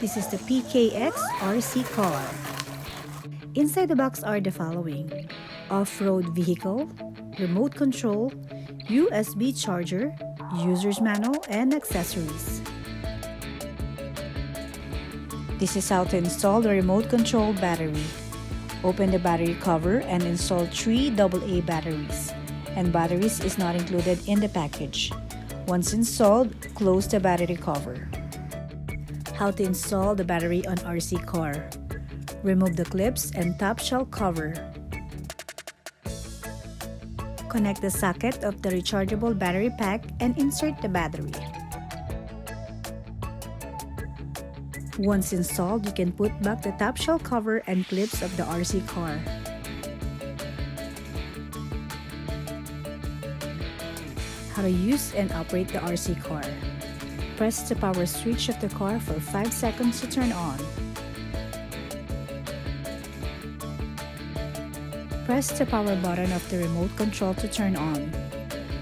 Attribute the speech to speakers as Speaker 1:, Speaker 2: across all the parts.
Speaker 1: This is the PKX RC car. Inside the box are the following: off-road vehicle, remote control, USB charger, user's manual, and accessories. This is how to install the remote control battery. Open the battery cover and install 3 AA batteries. And batteries is not included in the package. Once installed, close the battery cover. How to install the battery on RC car. Remove the clips and top shell cover. Connect the socket of the rechargeable battery pack and insert the battery. Once installed, you can put back the top shell cover and clips of the RC car. How to use and operate the RC car. Press the power switch of the car for 5 seconds to turn on. Press the power button of the remote control to turn on.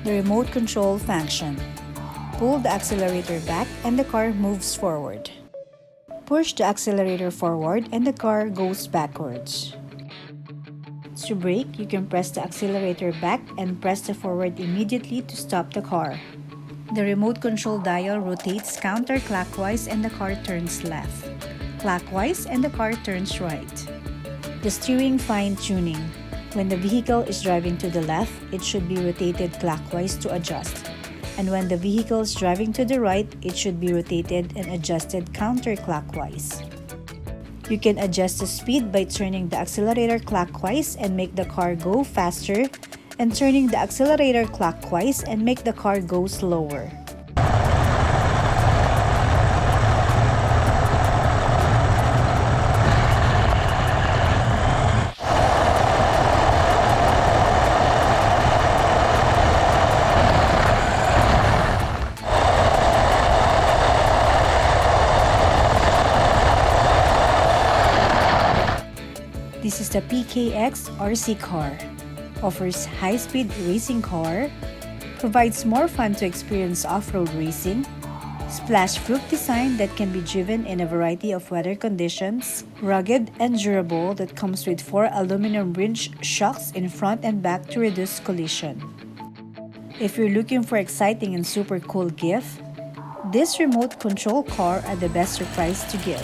Speaker 1: The remote control function. Pull the accelerator back and the car moves forward. Push the accelerator forward and the car goes backwards. To brake, you can press the accelerator back and press the forward immediately to stop the car. The remote control dial rotates counterclockwise and the car turns left, clockwise and the car turns right. The steering fine-tuning. When the vehicle is driving to the left, it should be rotated clockwise to adjust. And when the vehicle is driving to the right, it should be rotated and adjusted counterclockwise. You can adjust the speed by turning the accelerator clockwise and make the car go faster, and turning the accelerator clockwise and make the car go slower. This is the PKX RC car. Offers high-speed racing car, provides more fun to experience off-road racing, splash-proof design that can be driven in a variety of weather conditions, rugged and durable that comes with 4 aluminum ridge shocks in front and back to reduce collision. If you're looking for exciting and super cool gift, this remote control car are the best surprise to give.